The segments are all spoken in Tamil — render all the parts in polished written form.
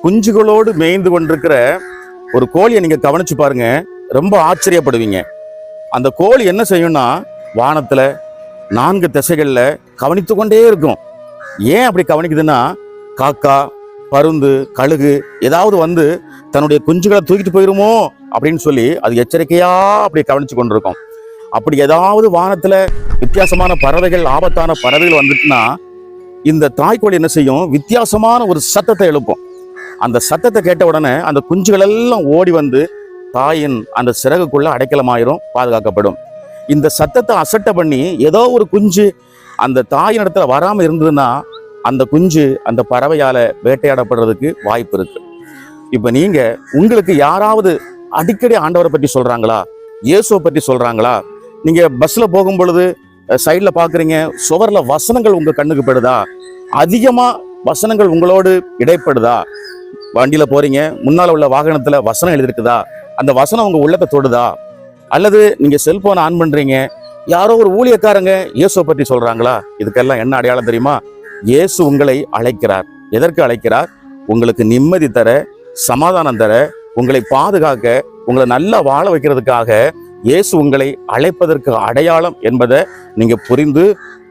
குஞ்சுகளோடு மேய்ந்து கொண்டிருக்கிற ஒரு கோழியை நீங்க கவனிச்சு பாருங்க, ரொம்ப ஆச்சரியப்படுவீங்க. அந்த கோழி என்ன செய்யும்னா, வானத்துல 4 திசைகள்ல கவனித்து கொண்டே இருக்கும். ஏன் அப்படி கவனிக்குதுன்னா, காக்கா, பருந்து, கழுகு ஏதாவது வந்து தன்னுடைய குஞ்சுகளை தூக்கிட்டு போயிருமோ அப்படின்னு சொல்லி அது எச்சரிக்கையா அப்படி கவனிச்சு கொண்டிருக்கும். அப்படி ஏதாவது வானத்துல வித்தியாசமான பறவைகள், ஆபத்தான பறவைகள் வந்துட்டுனா, இந்த தாய்க்கோழி என்ன செய்யும், வித்தியாசமான ஒரு சத்தத்தை எழுப்பும். அந்த சத்தத்தை கேட்ட உடனே அந்த குஞ்சுகள் எல்லாம் ஓடி வந்து தாயின் அந்த சிறகுக்குள்ள அடைக்கலமாயிரும், பாதுகாக்கப்படும். இந்த சத்தத்தை அசட்டை பண்ணி ஏதோ ஒரு குஞ்சு அந்த தாயின் இடத்துல வராம இருந்ததுன்னா அந்த குஞ்சு அந்த பறவையால வேட்டையாடப்படுறதுக்கு வாய்ப்பு இருக்கு. இப்ப நீங்க உங்களுக்கு யாராவது அடிக்கடி ஆண்டவரை பற்றி சொல்றாங்களா, இயேசுவை பற்றி சொல்றாங்களா? நீங்க பஸ்ல போகும் பொழுது சைட்ல பாக்குறீங்க, சுவர்ல வசனங்கள் உங்க கண்ணுக்கு படுதா? அதிகமா வசனங்கள் உங்களோடு இடைப்படுதா? வண்டியில போறீங்க, முன்னால உள்ள வாகனத்துல வசனம் எழுதிருக்குதா? அந்த வசனம் உங்க உள்ளத்தை தொடுதா? அல்லது நீங்க செல்போனை ஆன் பண்றீங்க, யாரோ ஒரு ஊழியக்காரங்க இயேசுவை பற்றி சொல்றாங்களா? இதுக்கெல்லாம் என்ன அடையாளம் தெரியுமா? இயேசு உங்களை அழைக்கிறார். எதற்கு அழைக்கிறார்? உங்களுக்கு நிம்மதி தர, சமாதானம் தர, உங்களை பாதுகாக்க, உங்களை நல்லா வாழ வைக்கிறதுக்காக இயேசு உங்களை அழைப்பதற்கு அடையாளம் என்பதை நீங்க புரிந்து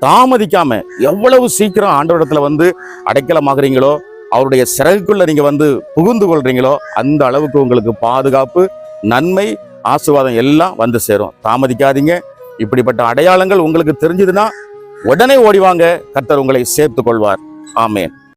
தாமதிக்காம எவ்வளவு சீக்கிரம் ஆண்டவரிடத்துல வந்து அடைக்கலமாகறீங்களோ, அவருடைய சிறகுக்குள்ள நீங்க வந்து புகுந்து கொள்றீங்களோ, அந்த அளவுக்கு உங்களுக்கு பாதுகாப்பு, நன்மை, ஆசீர்வாதம் எல்லாம் வந்து சேரும். தாமதிக்காதீங்க. இப்படிப்பட்ட அடையாளங்கள் உங்களுக்கு தெரிஞ்சதுன்னா உடனே ஓடிவாங்க. கர்த்தர் உங்களை சேர்த்துக் கொள்வார். ஆமென்.